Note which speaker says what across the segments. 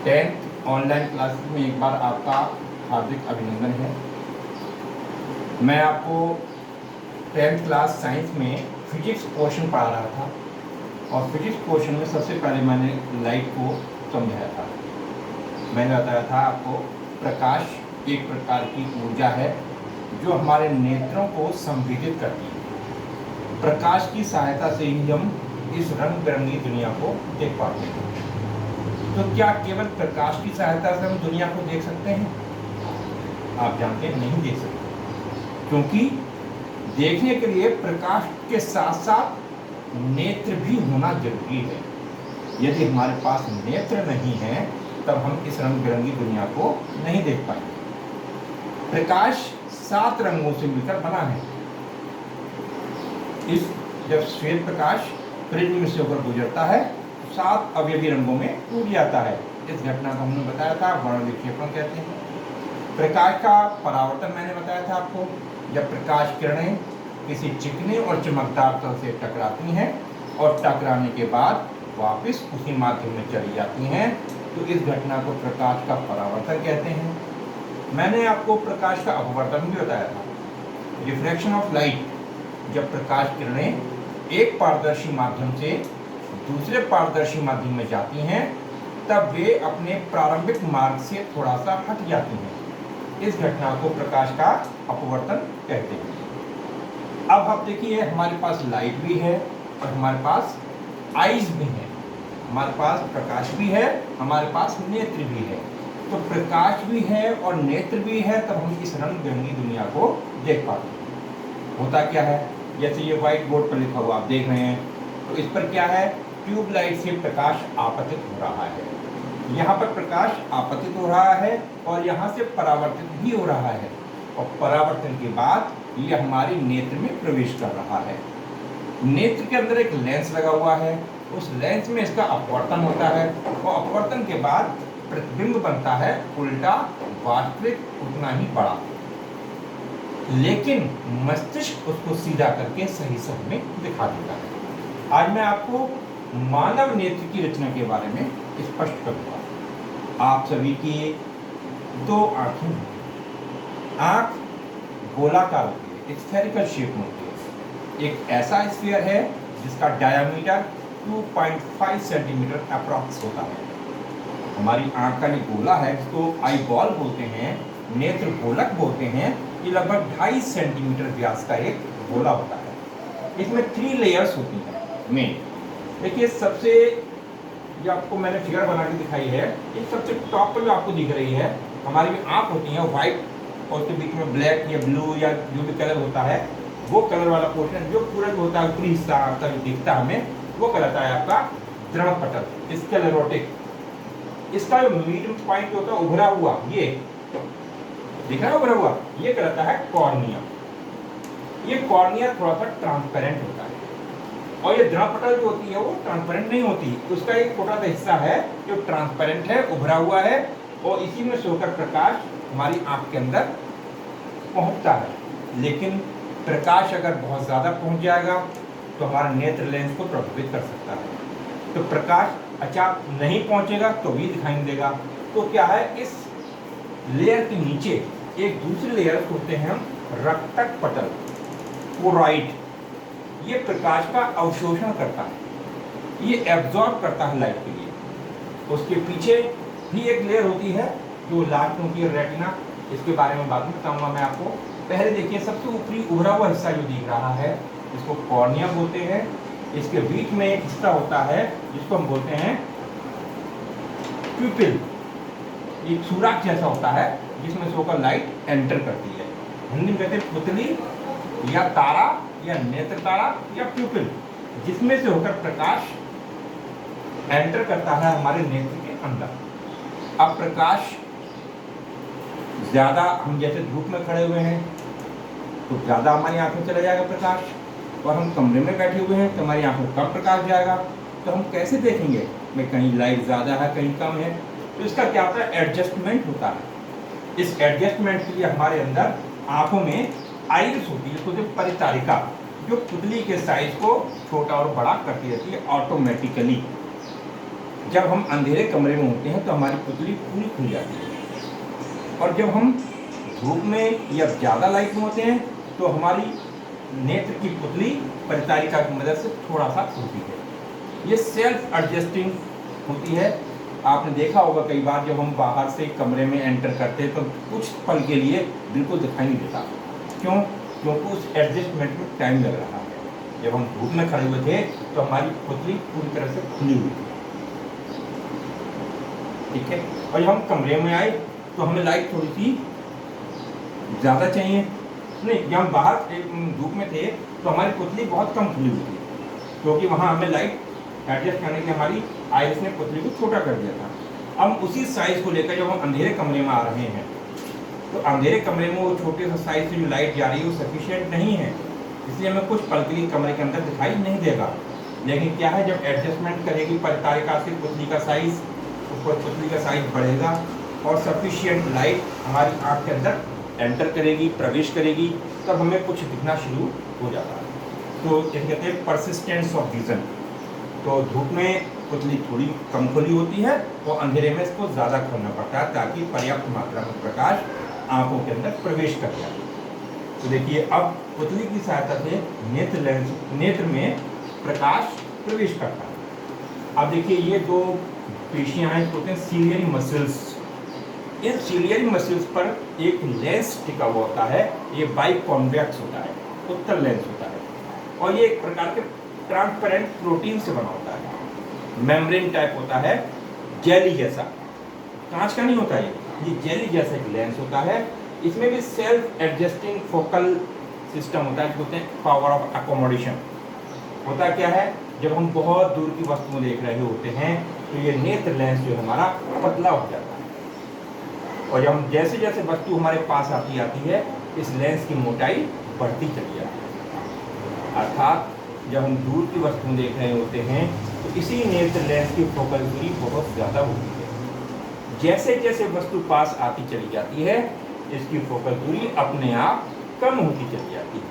Speaker 1: 10th online classes में एक बार आपका हार्दिक अभिनंदन है। मैं आपको 10th क्लास साइंस में फिजिक्स क्वेश्चन पढ़ा रहा था और फिजिक्स क्वेश्चन में सबसे पहले मैंने लाइट को समझाया था। मैंने बताया था आपको प्रकाश एक प्रकार की ऊर्जा है जो हमारे नेत्रों को संवेदित करती है। प्रकाश की सहायता से ही हम इस रंग बिरंगी दुनिया को देख पाते हैं। तो क्या केवल प्रकाश की सहायता से हम दुनिया को देख सकते हैं? आप जानते हैं नहीं देख सकते, क्योंकि देखने के लिए प्रकाश के साथ साथ नेत्र भी होना जरूरी है। यदि हमारे पास नेत्र नहीं है तब हम इस रंग बिरंगी दुनिया को नहीं देख पाएंगे। प्रकाश 7 रंगों से मिलकर बना है। जब श्वेत प्रकाश प्रिज्म से होकर गुजरता है 7 अवयवी रंगों में टूट जाता है। इस घटना को हमने बताया था वर्ण विक्षेपण कहते हैं। प्रकाश का परावर्तन मैंने बताया था आपको। जब प्रकाश किरणें किसी चिकने और चमकदार तल से टकराती हैं और टकराने के बाद वापस उसी माध्यम में चली जाती हैं तो इस घटना को प्रकाश का परावर्तन कहते हैं। मैंने आपको प्रकाश का अपवर्तन भी बताया था, रिफ्रैक्शन ऑफ लाइट। जब प्रकाश किरणें एक पारदर्शी माध्यम से दूसरे पारदर्शी माध्यम में जाती हैं तब वे अपने प्रारंभिक मार्ग से थोड़ा सा हट जाती हैं। इस घटना को प्रकाश का अपवर्तन कहते हैं। अब आप देखिए हमारे पास लाइट भी है और हमारे पास आईज भी है। हमारे पास प्रकाश भी है, हमारे पास नेत्र भी है। तो प्रकाश भी है और नेत्र भी है तब हम इस रंग बिरंगी दुनिया को देख पाते हैं। होता क्या है, जैसे ये व्हाइट बोर्ड पर लिखा हुआ आप देख रहे हैं, तो इस पर क्या है, ट्यूबलाइट से प्रकाश आपतित हो रहा है। यहाँ पर प्रकाश आपतित हो रहा है और यहाँ से परावर्तित भी हो रहा है और परावर्तन के बाद ये हमारे नेत्र में प्रवेश कर रहा है। नेत्र के अंदर एक लेंस लगा हुआ है, उस लेंस में इसका अपवर्तन होता है और अपवर्तन के बाद प्रतिबिंब बनता है उल्टा वास्तविक उतना ही बड़ा, लेकिन मस्तिष्क उसको सीधा करके सही समय में दिखा देता है। आज मैं आपको मानव नेत्र की रचना के बारे में स्पष्ट करूंगा। आप सभी की 2 आंखें हैं। आंख गोलाकार होती है, स्फेरिकल शेप में होती है। एक ऐसा स्फीयर है जिसका डायमीटर 2.5 सेंटीमीटर अप्रॉक्स होता है। हमारी आंख का जो गोला है जिसको आई बॉल बोलते हैं, नेत्र गोलक बोलते हैं, ये लगभग 2.5 सेंटीमीटर व्यास का एक गोला होता है। इसमें 3 लेयर्स होती हैं मेन। देखिए सबसे जो आपको मैंने फिगर बना के दिखाई है, ये सबसे टॉप पर जो आपको दिख रही है हमारी भी आंख होती है व्हाइट और उसके बीच में ब्लैक या ब्लू या जो भी कलर होता है वो कलर वाला पोर्शन जो पूरा जो होता है ऊपरी हिस्सा आपका जो दिखता है हमें वो कहलाता है आपका दृढ़पटल, स्क्लेरोटिक। इसका जो मीडियम पॉइंट होता है उभरा हुआ, ये दिख रहा है उभरा हुआ, ये कहलाता है कॉर्निया। ये कॉर्निया थोड़ा सा ट्रांसपेरेंट होता है और ये दृढ़पटल जो होती है वो ट्रांसपेरेंट नहीं होती। उसका एक छोटा सा हिस्सा है जो ट्रांसपेरेंट है, उभरा हुआ है और इसी में से होकर प्रकाश हमारी आंख के अंदर पहुंचता है। लेकिन प्रकाश अगर बहुत ज़्यादा पहुंच जाएगा तो हमारे नेत्र लेंस को प्रभावित कर सकता है। तो प्रकाश अचानक नहीं पहुंचेगा तो भी दिखाई नहीं देगा। तो क्या है, इस लेयर के नीचे एक दूसरे लेयर होते हैं रक्तक पटल, कोराइड। ये प्रकाश का अवशोषण करता है, ये एब्जॉर्ब करता है लाइट के लिए। उसके पीछे भी एक लेयर होती है जो लास्ट में होती है रेटिना। इसके बारे में बाद में बताऊंगा मैं आपको। पहले देखिए सबसे ऊपरी उभरा हुआ हिस्सा जो दिख रहा है इसको कॉर्निया बोलते हैं। इसके बीच में एक हिस्सा होता है जिसको हम बोलते हैं प्यूपिल, एक सुराख जैसा होता है जिसमें से होकर लाइट एंटर करती है। हिंदी में कहते हैं पुतली या तारा या नेत्र तारा या प्यूपिल, जिसमें से होकर प्रकाश एंटर करता है हमारे नेत्र के अंदर। अब प्रकाश ज्यादा, हम जैसे धूप में खड़े हुए हैं तो ज्यादा हमारी आंखों में चला जाएगा प्रकाश, और हम कमरे में बैठे हुए हैं तो हमारी आंखों में कम प्रकाश जाएगा। तो हम कैसे देखेंगे, में कहीं लाइट ज्यादा है कहीं कम है। तो इसका क्या होता है, एडजस्टमेंट होता है। इस एडजस्टमेंट के लिए हमारे अंदर आंखों में आइरिस होती है, इसको परिचारिका, जो पुतली के साइज को छोटा और बड़ा करती रहती है ऑटोमेटिकली। जब हम अंधेरे कमरे में होते हैं तो हमारी पुतली पूरी खुल जाती है, और जब हम धूप में या ज़्यादा लाइट में होते हैं तो हमारी नेत्र की पुतली परिचारिका की मदद से थोड़ा सा खुलती है। ये सेल्फ एडजस्टिंग होती है। आपने देखा होगा कई बार जब हम बाहर से कमरे में एंटर करते हैं तो कुछ पल के लिए बिल्कुल दिखाई नहीं देता। क्यों? क्योंकि उस एडजस्टमेंट में टाइम लग रहा है। जब हम धूप में खड़े हुए थे तो हमारी पुतली पूरी तरह से खुली हुई थी, ठीक है। और जब हम कमरे में आए तो हमें लाइट थोड़ी सी ज़्यादा चाहिए। नहीं, जब हम बाहर धूप में थे तो हमारी पुतली बहुत कम खुली हुई थी, क्योंकि वहाँ हमें लाइट एडजस्ट करने के लिए हमारी आइस ने पुतली को छोटा कर दिया था। अब उसी साइज को लेकर जब हम अंधेरे कमरे में आ रहे हैं तो अंधेरे कमरे में वो छोटे से साइज से जो लाइट जा रही है वो सफिशिएंट नहीं है, इसलिए हमें कुछ पल के लिए कमरे के अंदर दिखाई नहीं देगा। लेकिन क्या है, जब एडजस्टमेंट करेगी परिचारिका से पुतली का साइज, ऊपर पुतली का साइज बढ़ेगा और सफिशिएंट लाइट हमारी आँख के अंदर एंटर करेगी, प्रवेश करेगी, तब हमें कुछ दिखना शुरू हो जाता है। तो ये कहते हैं परसिस्टेंस ऑफ विजन। तो धूप में पुतली थोड़ी कम खुली होती है और अंधेरे में इसको ज़्यादा खोलना पड़ता है ताकि पर्याप्त मात्रा में प्रकाश आंखों के अंदर प्रवेश कर जाए। तो देखिए, अब पुतली की सहायता से नेत्र में प्रकाश प्रवेश करता है। अब देखिए, ये दो पेशियां हैं, होते हैं सीलियरी मसल्स। इन सीलियरी मसल्स पर एक लेंस टिका हुआ होता है, ये बाइकॉन्वेक्स होता है, उत्तल लेंस होता है, और ये एक प्रकार के ट्रांसपेरेंट प्रोटीन से बना होता है, मेम्ब्रेन टाइप होता है, जेली जैसा, कांच का नहीं होता ये जेली जैसा एक लेंस होता है। इसमें भी सेल्फ एडजस्टिंग फोकल सिस्टम होता है, बोलते हैं पावर ऑफ अकोमोडेशन। होता क्या है, जब हम बहुत दूर की वस्तुएं देख रहे होते हैं तो ये नेत्र लेंस जो हमारा पतला हो जाता है, और जब हम जैसे जैसे वस्तु हमारे पास आती है इस लेंस की मोटाई बढ़ती चली जाती है। अर्थात जब हम दूर की वस्तुएं देख रहे होते हैं तो इसी नेत्र लेंस की फोकल दूरी बहुत ज़्यादा होती है। जैसे जैसे वस्तु पास आती चली जाती है इसकी फोकल दूरी अपने आप कम होती चली जाती है,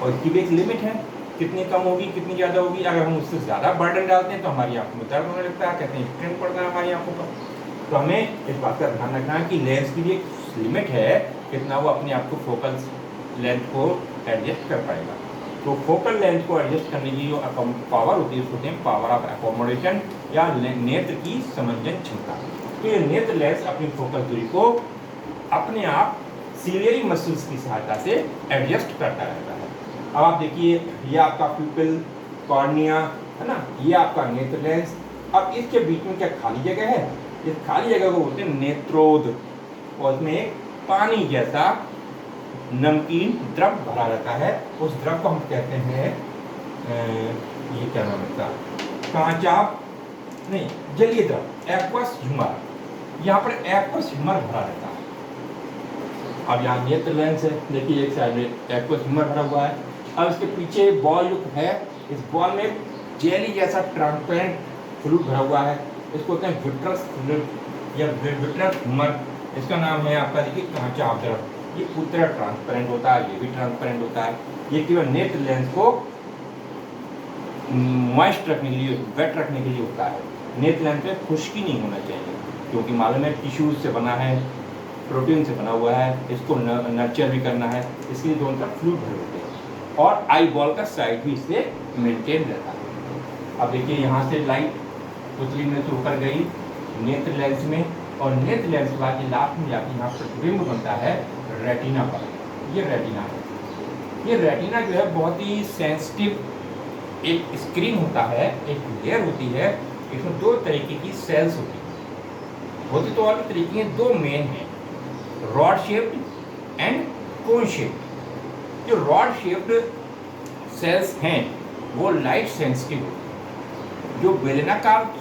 Speaker 1: और इसकी भी एक लिमिट है, कितनी कम होगी कितनी ज़्यादा होगी। अगर हम उससे ज़्यादा बर्डन डालते हैं तो हमारी आंखों में दर्द होने लगता है, कहते हैं स्ट्रेन पड़ता है हमारी आंखों पर। तो हमें इस बात का ध्यान रखना है कि लेंस की भी एक लिमिट है, कितना वो अपने आप को फोकल लेंथ को एडजस्ट कर पाएगा। तो फोकल लेंथ को एडजस्ट करने की जो पावर होती है उसको कहते हैं पावर ऑफ अकोमोडेशन या नेत्र की समंजन क्षमता। तो ये नेत्र लेंस अपनी फोकल दूरी को अपने आप सीलियरी मसल्स की सहायता से एडजस्ट करता रहता है। अब आप देखिए, ये आपका प्यूपिल, कॉर्निया है ना, ये आपका नेत्र लेंस। अब इसके बीच में क्या खाली जगह है, इस खाली जगह को बोलते हैं नेत्रोद, और उसमें एक पानी जैसा नमकीन द्रव भरा रहता है। उस द्रव को हम कहते हैं ये क्या नाम है, कांचाब नहीं, जलीय द्रव, एक्वस ह्यूमर। यहाँ पर एक्वस ह्यूमर भरा रहता है। अब यहाँ नेत्र लेंस है, देखिए एक साइड में एक्वस ह्यूमर भरा हुआ है। अब इसके पीछे बॉल जो है, इस बॉल में जेली जैसा ट्रांसपेरेंट फ्लूइड भरा हुआ है, इसको कहते हैं विट्रस फ्लूइड या विट्रस ह्यूमर। इसका नाम है आपका देखिए कांचाब द्रव। ये पूरी तरह ट्रांसपेरेंट होता है, ये भी ट्रांसपेरेंट होता है। ये केवल नेत्र लेंस को मॉइस्ट रखने के लिए, वेट रखने के लिए होता है। नेत्र लेंस में खुश्की नहीं होना चाहिए, क्योंकि मालूम है टिश्यूज से बना है, प्रोटीन से बना हुआ है, इसको नर्चर भी करना है, इसलिए दोनों तरफ फ्लूइड भरे होते हैं, और आई बॉल का साइज भी इससे मेंटेन रहता है। अब देखिए, यहाँ से लाइट पुतली में से ऊपर गई नेत्र लेंस में, और नेत्र लेंस के बाद लास्ट में जाके यहाँ प्रतिबिंब बनता है रेटिना पर। ये रेटिना है। ये रेटिना जो है बहुत ही सेंसिटिव एक स्क्रीन होता है, एक लेयर होती है। इसमें दो तरीके की सेल्स होती तो और भी तरीके हैं, दो मेन हैं, rod shaped and cone shaped. जो रॉड शेप्ड सेल्स हैं वो लाइट सेंसिटिव होती है। जो बेलनाकार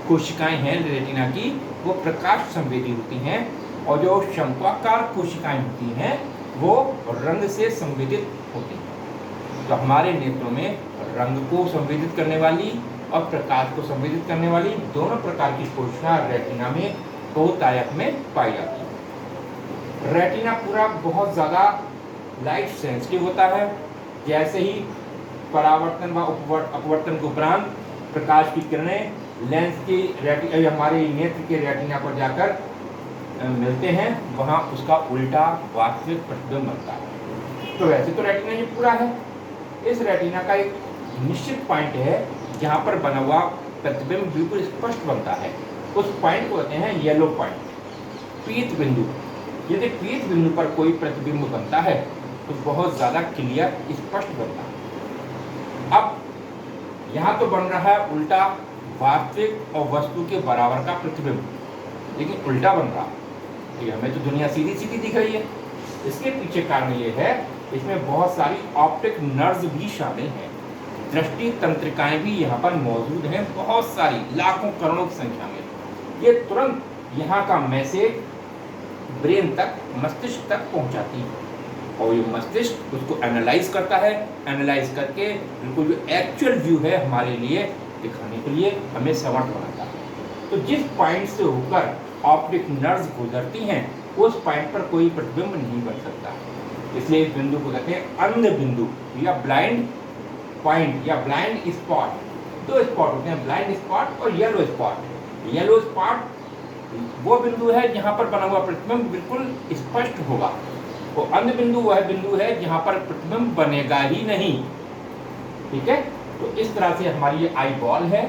Speaker 1: कोशिकाएं हैं रेटिना की वो प्रकाश संवेदी होती हैं, और जो शंक्वाकार कोशिकाएं होती हैं वो रंग से संवेदित होती हैं। तो हमारे नेत्रों में रंग को संवेदित करने वाली और प्रकाश को संवेदित करने वाली दोनों प्रकार की कोशिकाएं रेटिना में बहुतायत में पाई जाती है। रेटिना पूरा बहुत ज़्यादा लाइट सेंसिटिव होता है। जैसे ही परावर्तन व अपवर्तन के उपरांत प्रकाश की किरणें लेंस की हमारे नेत्र के रेटिना पर जाकर मिलते हैं, वहाँ उसका उल्टा वास्तविक प्रतिबिंब बनता है। तो वैसे तो रेटिना ये पूरा है, इस रेटिना का एक निश्चित पॉइंट है जहाँ पर बना हुआ प्रतिबिंब बिल्कुल स्पष्ट बनता है। उस पॉइंट को कहते हैं येलो पॉइंट, पीत बिंदु। यदि पीत बिंदु पर कोई प्रतिबिंब बनता है तो बहुत ज़्यादा क्लियर स्पष्ट बनता है। अब यहाँ तो बन रहा है उल्टा वास्तविक और वस्तु के बराबर का प्रतिबिंब, लेकिन उल्टा बन रहा है। ये हमें तो दुनिया सीधी सीधी दिख रही है। इसके पीछे कारण ये है, इसमें बहुत सारी ऑप्टिक नर्व्स भी शामिल हैं, दृष्टि तंत्रिकाएं भी यहाँ पर मौजूद हैं, बहुत सारी, लाखों करोड़ों की संख्या में। ये तुरंत यहाँ का मैसेज ब्रेन तक, मस्तिष्क तक पहुँचाती है और ये मस्तिष्क उसको एनालाइज करता है। एनालाइज करके बिल्कुल जो एक्चुअल व्यू है हमारे लिए दिखाने के लिए हमें समर्थ बनाता है। तो जिस पॉइंट से होकर ऑप्टिक नर्व्स गुजरती हैं, उस पॉइंट पर कोई प्रतिबिंब नहीं बन सकता। इसलिए इस बिंदु को कहते हैं अंध बिंदु या ब्लाइंड पॉइंट या ब्लाइंड स्पॉट। दो स्पॉट होते हैं, ब्लाइंड स्पॉट और येलो स्पॉट। येलो स्पॉट वो बिंदु है जहाँ पर बना हुआ प्रतिबिंब बिल्कुल स्पष्ट होगा। तो अंध बिंदु वह बिंदु है जहाँ पर प्रतिबिंब बनेगा ही नहीं। ठीक है, तो इस तरह से हमारी ये आई बॉल है,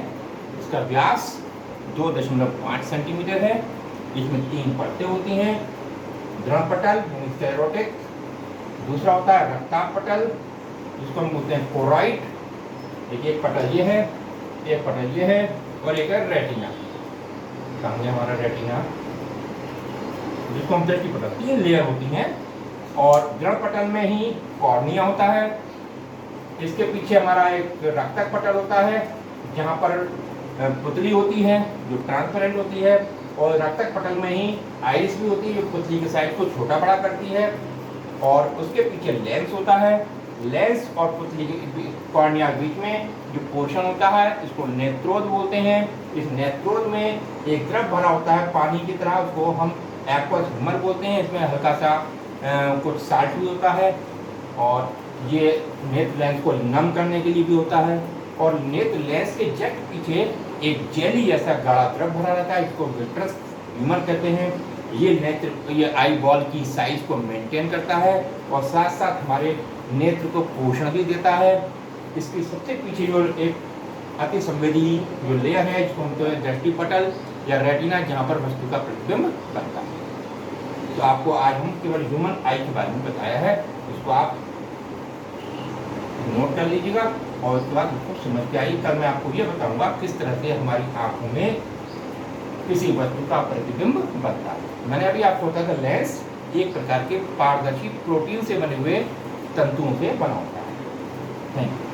Speaker 1: इसका व्यास 2.5 सेंटीमीटर है। इसमें 3 परतें होती हैं, दृढ़ पटल स्क्लेरोटिक, दूसरा होता है रक्ताभ पटल जिसको हम बोलते हैं कोरॉइड। देखिए एक पटल ये है, एक पटल ये है और एक है रेटिना। सामने हमारा रेटिना जिसको हम दृष्टि पटल, 3 लेयर होती हैं। और दृढ़ पटल में ही कॉर्निया होता है, इसके पीछे हमारा एक रक्तक पटल होता है जहाँ पर पुतली होती है जो ट्रांसपेरेंट होती है, और रक्तक पटल में ही आइरिस भी होती है जो पुतली के साइज को छोटा बड़ा करती है। और उसके पीछे लेंस होता है, लेंस और पुतली के कॉर्निया के बीच में जो पोर्शन होता है इसको नेत्रोद बोलते हैं। इस नेत्रोद में एक द्रव भरा होता है पानी की तरह, उसको हम एक्वस ह्यूमर बोलते हैं। इसमें हल्का सा कुछ साल्ट भी होता है और ये नेत्र लेंस को नम करने के लिए भी होता है। और नेत्र लेंस के जस्ट पीछे एक जेली जैसा गाढ़ा द्रव भरा रहता है, इसको विट्रस ह्यूमर कहते हैं। ये आई बॉल की साइज को मेंटेन करता है और साथ साथ हमारे नेत्र को पोषण भी देता है। इसके सबसे पीछे जो एक अति संवेदी जो लेयर है जिसको हम कहते हैं दृष्टि पटल या रेटिना, जहाँ पर वस्तु का प्रतिबिंब बनता है। तो आपको आज हम केवल ह्यूमन आई के बारे में बताया है, इसको आप नोट कर लीजिएगा और उसके बाद उसको समझ के आइए। कल मैं आपको ये बताऊंगा किस तरह से हमारी आंखों में किसी वस्तु का प्रतिबिंब बनता है। मैंने अभी आपको बताया था लेंस एक प्रकार के पारदर्शी प्रोटीन से बने हुए तंतुओं से बना होता है। Thank you.